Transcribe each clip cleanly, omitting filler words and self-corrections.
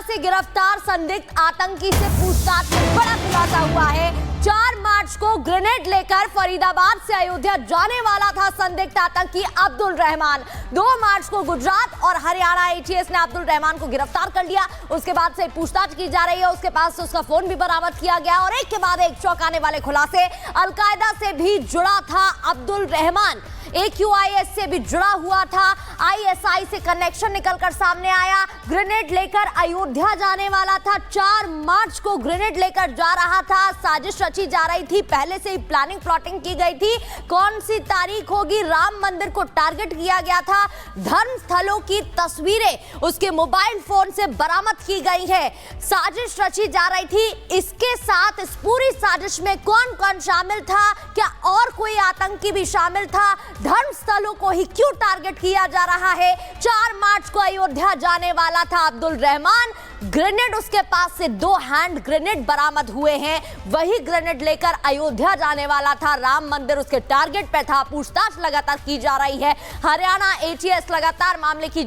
से गिरफ्तार संदिग्ध आतंकी से पूछताछ में बड़ा खुलासा हुआ है। 4 मार्च को ग्रेनेड लेकर फरीदाबाद से अयोध्या जाने वाला था संदिग्ध आतंकी अब्दुल रहमान। 2 मार्च को गुजरात और हरियाणा एटीएस ने अब्दुल रहमान को गिरफ्तार कर लिया। उसके बाद से पूछताछ की जा रही है। उसके पास से उसका फोन भी बरामद किया गया और एक के बाद एक चौंकाने वाले खुलासे। अलकायदा से भी जुड़ा था अब्दुल रहमान, AQIS से भी जुड़ा हुआ था, ISI से कनेक्शन निकलकर सामने आया। ग्रेनेड लेकर अयोध्या जाने वाला था। 4 मार्च को ग्रेनेड लेकर जा रहा था। साजिश रची जा रही थी, पहले से ही प्लानिंग प्लॉटिंग की गई थी। कौन सी तारीख होगी, राम मंदिर को टारगेट किया गया था। धर्म स्थलों की तस्वीरें उसके मोबाइल फोन से बरामद की गई है। साजिश रची जा रही थी। इसके साथ इस पूरी साजिश में कौन कौन शामिल था, क्या और कोई आतंकी भी शामिल था, धर्म स्थलों को ही क्यों टारगेट किया जा रहा है। 4 मार्च को अयोध्या जाने वाला था अब्दुल रहमान। ग्रेनेड उसके पास से 2 हैंड ग्रेनेड बरामद हुए हैं। वही ग्रेनेड लेकर अयोध्या जाने वाला था। राम मंदिर उसके टारगेट पे था। पूछताछ लगातार की जा रही है। हरियाणा एटीएस लगातार मामले की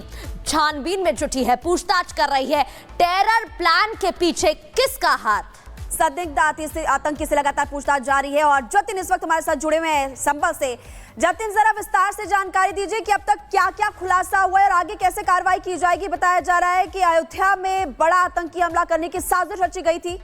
छानबीन में जुटी है, पूछताछ कर रही है। टेरर प्लान के पीछे किसका हाथ। संदिग्ध आतंकी से लगातार पूछताछ जारी है और जतिन इस वक्त हमारे साथ जुड़े हुए हैं संभल से। जतिन, जरा विस्तार से जानकारी दीजिए कि अब तक क्या क्या खुलासा हुआ है और आगे कैसे कार्रवाई की जाएगी। बताया जा रहा है कि अयोध्या में बड़ा आतंकी हमला करने की साजिश रची गई थी।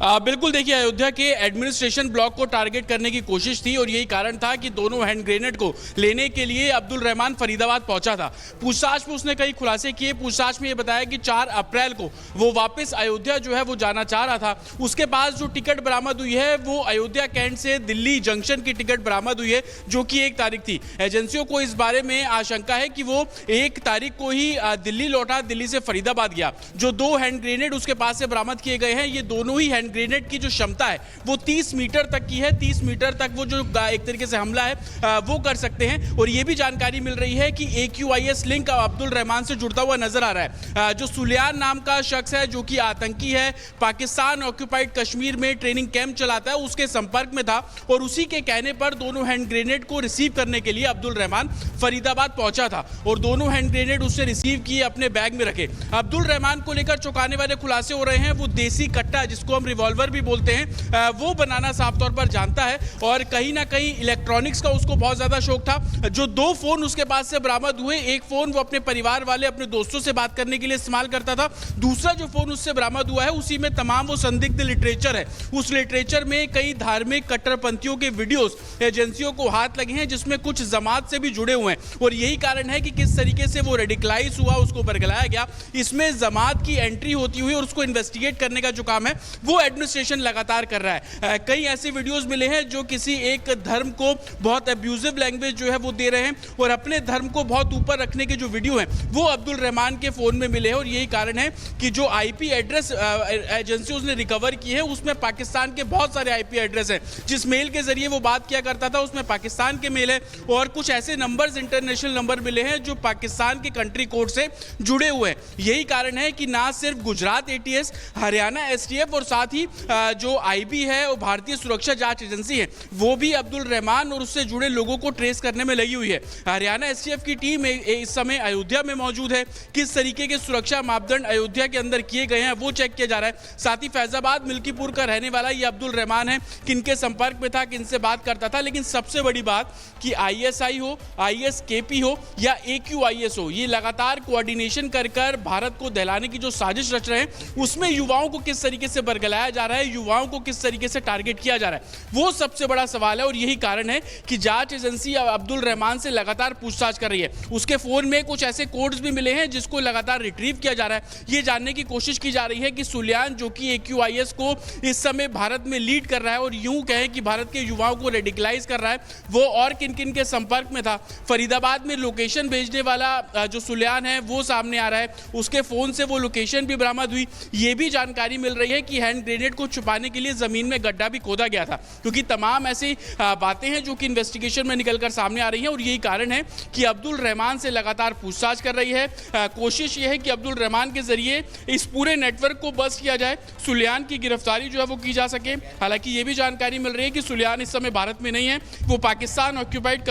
बिल्कुल, देखिए, अयोध्या के एडमिनिस्ट्रेशन ब्लॉक को टारगेट करने की कोशिश थी और यही कारण था कि दोनों हैंड ग्रेनेड को लेने के लिए अब्दुल रहमान फरीदाबाद पहुंचा था। पूछताछ में उसने कई खुलासे किए। पूछताछ में ये बताया कि 4 अप्रैल को वो वापस अयोध्या जो है वो जाना चाह रहा था। उसके पास जो टिकट बरामद हुई है वो अयोध्या कैंट से दिल्ली जंक्शन की टिकट बरामद हुई है, जो कि 1 तारीख थी। एजेंसियों को इस बारे में आशंका है कि वो 1 तारीख को ही दिल्ली लौटा, दिल्ली से फरीदाबाद गया। जो 2 हैंड ग्रेनेड उसके पास से बरामद किए गए हैं, ये दोनों ही हैंड ग्रेनेड की जो क्षमता है वो 30 मीटर तक की है। 30 मीटर तक वो जो एक तरीके से हमला है वो कर सकते हैं। और ये भी जानकारी मिल रही है कि AQIS लिंक अब्दुल रहमान से जुड़ता हुआ नजर आ रहा है। जो सुलियान नाम का शख्स है, जो कि आतंकी है, पाकिस्तान ऑक्यूपाइड कश्मीर में ट्रेनिंग कैंप चलाता है, उसके संपर्क में था और उसी के कहने पर दोनों हैंड ग्रेनेड को रिसीव करने के लिए अब्दुल रहमान फरीदाबाद पहुंचा था और दोनों हैंड ग्रेनेड उससे रिसीव किए, अपने बैग में रखे। अब्दुल रहमान को लेकर चौंकाने वाले खुलासे हो रहे हैं। वो देसी कट्टा, जिसको हम रिवॉल्वर भी बोलते हैं, वो बनाना साफ तौर पर जानता है और कहीं ना कहीं इलेक्ट्रॉनिक्स का उसको बहुत ज्यादा शौक था। जो 2 फोन उसके पास से बरामद हुए, एक फोन वो अपने परिवार वाले, अपने दोस्तों से बात करने के लिए इस्तेमाल करता था। दूसरा जो फोन उससे बरामद हुआ है, उसी में तमाम वो संदिग्ध लिटरेचर है। उस लिटरेचर में कई धार्मिक कट्टरपंथियों के वीडियोस एजेंसियों को हाथ लगे हैं, जिसमें कुछ जमात से भी जुड़े हुए हैं और यही कारण है कि किस तरीके से वो रेडिकलाइज हुआ, उसको बरगलाया गया। इसमें जमात की एंट्री होती हुई और उसको इन्वेस्टिगेट करने का जो काम है वो एडमिनिस्ट्रेशन लगातार कर रहा है। कई ऐसे वीडियोस मिले हैं जो किसी एक धर्म को बहुत अब्यूजिव लैंग्वेज जो है वो दे रहे हैं और अपने धर्म को बहुत ऊपर रखने के जो वीडियो हैं वो अब्दुल रहमान के फोन में मिले हैं और यही कारण है कि जो IP एड्रेस एजेंसी उसने रिकवर की है, उसमें पाकिस्तान के बहुत सारे IP एड्रेस हैं। जिस मेल के जरिए वो बात किया करता था उसमें पाकिस्तान के मेल है और कुछ ऐसे नंबर्स, इंटरनेशनल नंबर मिले हैं जो पाकिस्तान के कंट्री कोड से जुड़े हुए हैं। यही कारण है कि ना सिर्फ गुजरात ATS, हरियाणा STF और साथ ही जो IB है और भारतीय सुरक्षा जांच एजेंसी है, वो भी अब्दुल रहमान और उससे जुड़े लोगों को ट्रेस करने में लगी हुई है। हरियाणा STF की टीम इस समय अयोध्या में मौजूद है। किस तरीके के सुरक्षा मापदंड अयोध्या के अंदर किए गए हैं वो चेक किया जा रहा है। साथ ही फैजाबाद मिल्कीपुर का रहने वाला ये अब्दुल रहमान है, किनके संपर्क में था, किनसे बात करता था। लेकिन सबसे बड़ी बात कि ISI हो, ISKP हो या AQIS हो, ये लगातार कोऑर्डिनेशन कर भारत को दहलाने की जो साजिश रच रहे हैं, उसमें युवाओं को किस तरीके से बरगलाया जा रहा है, युवाओं को किस तरीके से टारगेट किया जा रहा है, वो सबसे बड़ा सवाल है। और यही कारण है कि जांच एजेंसी अब्दुल रहमान से लगातार पूछताछ कर रही है। उसके फोन में कुछ ऐसे कोड्स भी मिले हैं जिसको लगातार रिट्रीव किया जा रहा है। ये जानने की कोशिश की जा रही है कि सुलियान, जो कि AQIS को इस समय भारत में लीड कर रहा है और यूं कहें कि भारत के युवाओं को रेडिकलाइज कर रहा है, वो और किन किन के संपर्क में था। फरीदाबाद में लोकेशन भेजने वाला जो सुलियान है वो सामने आ रहा है। उसके फोन से वो लोकेशन भी बरामद हुई। ये भी जानकारी मिल रही है कि हैंड ग्रेनेड को छुपाने के लिए जमीन में गड्ढा भी खोदा गया था, क्योंकि तमाम ऐसी बातें हैं जो कि इन्वेस्टिगेशन में निकलकर सामने आ रही हैं और यही कारण है कि अब्दुल रहमान से लगातार पूछताछ कर रही है। कोशिश ये है कि अब्दुल रहमान के जरिए इस पूरे नेटवर्क को बस किया जाए, सुलेमान की गिरफ्तारी जो है वो की जा सके। हालांकि ये भी जानकारी मिल रही है कि सुलेमान इस समय भारत में नहीं है, वो पाकिस्तान ऑक्यूपाइड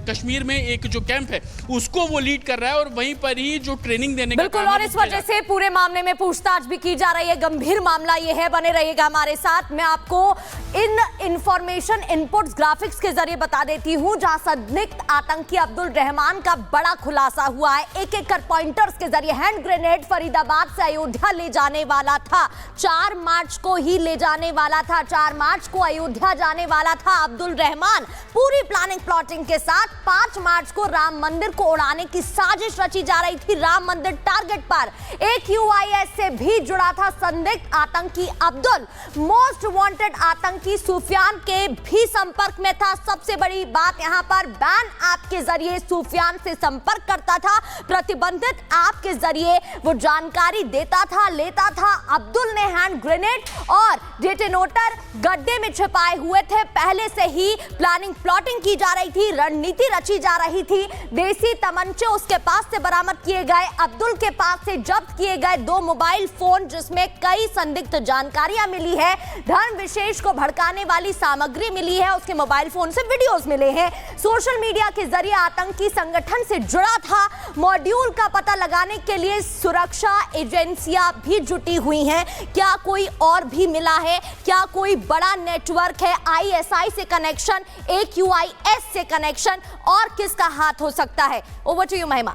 कश्मीर में एक जो कैंप है उसको वो लीड कर रहा है और वहीं पर ही जो ट्रेनिंग देने का बिल्कुल, और इस वजह से पूरे मामले में पूछताछ भी की जा रही है। गंभीर मामला ये है, बने रहिएगा हमारे साथ। मैं आपको इन इंफॉर्मेशन इनपुट्स ग्राफिक्स के जरिए बता देती हूं, जहां संदिग्ध आतंकी अब्दुल रहमान का बड़ा खुलासा हुआ है। एक एक कर पॉइंटर्स के जरिए हैंड ग्रेनेड फरीदाबाद से अयोध्या ले जाने वाला था, 4 मार्च को ही ले जाने वाला था, 4 मार्च को अयोध्या जाने वाला था अब्दुल रहमान। पूरी प्लानिंग प्लॉटिंग के साथ 5 मार्च को राम मंदिर को उड़ाने की साजिश रची जा रही थी। राम मंदिर टारगेट पर AQIS से भी जुड़ा था संदिग्ध आतंकी अब्दुल। मोस्ट वांटेड आतंकी सुफियान के भी संपर्क में था। सबसे बड़ी बात यहां पर, बैन ऐप के जरिए सुफियान से संपर्क करता था, प्रतिबंधित ऐप के जरिए वो जानकारी देता था, लेता था। अब्दुल ने हैंड ग्रेनेड और डेटोनेटर गड्ढे में छिपाए हुए थे। पहले से ही प्लानिंग प्लॉटिंग की जा रही थी, रणनीति रची जा रही थी। देसी तमंचे उसके पास से बरामद किए गए। अब्दुल के पास से जब्त किए गए 2 मोबाइल फोन, जिसमें कई संदिग्ध जानकारियां मिली है। धर्म विशेष को भड़काने वाली सामग्री मिली है, उसके मोबाइल फोन से वीडियोस मिले हैं। सोशल मीडिया के जरिए आतंकी संगठन से जुड़ा था। मॉड्यूल का पता लगाने के लिए सुरक्षा एजेंसियां भी जुटी हुई हैं। क्या कोई और भी मिला है? क्या कोई बड़ा नेटवर्क है? ISI से कनेक्शन, AQIS से कनेक्शन, और किसका हाथ हो सकता है? ओवर टू यू महिमा।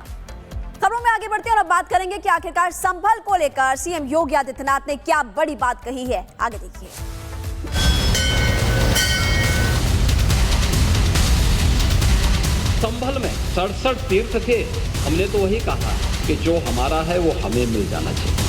खबरों में आगे बढ़ते हैं और अब बात करेंगे कि आखिरकार संभल को लेकर सीएम योगी आदित्यनाथ ने क्या बड़ी बात कही है। आगे देखिए। संभल में 67 तीर्थ थे। हमने तो वही कहा कि जो हमारा है वो हमें मिल जाना चाहिए।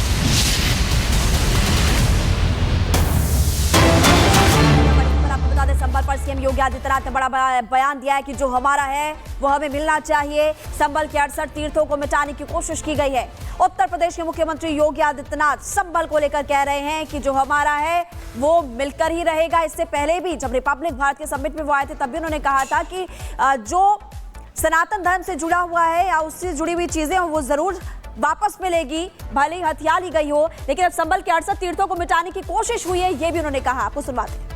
संभल पर सीएम योगी आदित्यनाथ ने बड़ा बयान दिया है कि जो हमारा है वो हमें मिलना चाहिए। संभल के 68 तीर्थों को मिटाने की कोशिश की गई है। उत्तर प्रदेश के मुख्यमंत्री योगी आदित्यनाथ संभल को लेकर कह रहे हैं कि जो हमारा है वो मिलकर ही रहेगा। इससे पहले भी जब रिपब्लिक भारत के समिट में वो आए थे, तब भी उन्होंने कहा था कि जो सनातन धर्म से जुड़ा हुआ है या उससे जुड़ी हुई चीजें वो जरूर वापस मिलेगी, भले ही हथिया ली गई हो। लेकिन अब संभल के 68 तीर्थों को मिटाने की कोशिश हुई है, ये भी उन्होंने कहा। आपको सुनवाते हैं।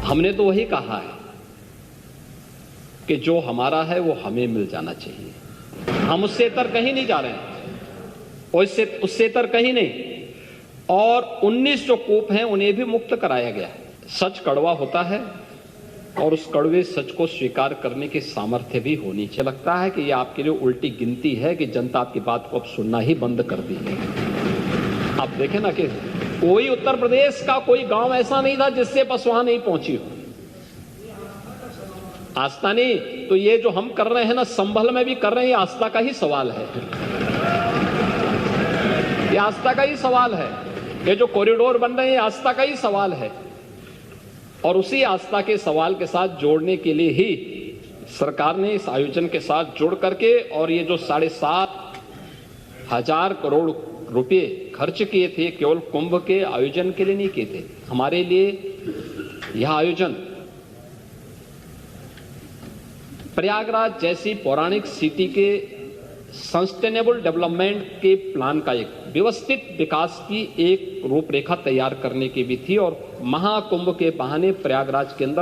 हमने तो वही कहा है कि जो हमारा है वो हमें मिल जाना चाहिए। हम उससे तर कहीं नहीं जा रहे हैं, उससे तर कहीं नहीं। और 19 जो कूप हैं उन्हें भी मुक्त कराया गया है। सच कड़वा होता है और उस कड़वे सच को स्वीकार करने की सामर्थ्य भी होनी चाहिए। लगता है कि ये आपके लिए उल्टी गिनती है कि जनता आपकी बात को अब सुनना ही बंद कर दी है। आप देखें ना कि कोई उत्तर प्रदेश का कोई गांव ऐसा नहीं था जिससे बस वहां नहीं पहुंची हो। आस्था नहीं तो ये जो हम कर रहे हैं ना, संभल में भी कर रहे हैं, ये आस्था का ही सवाल है। ये आस्था का ही सवाल है। ये जो कॉरिडोर बन रहे हैं, ये आस्था का ही सवाल है। और उसी आस्था के सवाल के साथ जोड़ने के लिए ही सरकार ने इस आयोजन के साथ जुड़ करके, और ये जो 7,500 करोड़ रुपए खर्च किए थे, केवल कुंभ के आयोजन के लिए नहीं किए थे। हमारे लिए यह आयोजन प्रयागराज जैसी पौराणिक सिटी के सस्टेनेबल डेवलपमेंट के प्लान का एक व्यवस्थित विकास की एक रूपरेखा तैयार करने की भी थी। और महाकुंभ के बहाने प्रयागराज के अंदर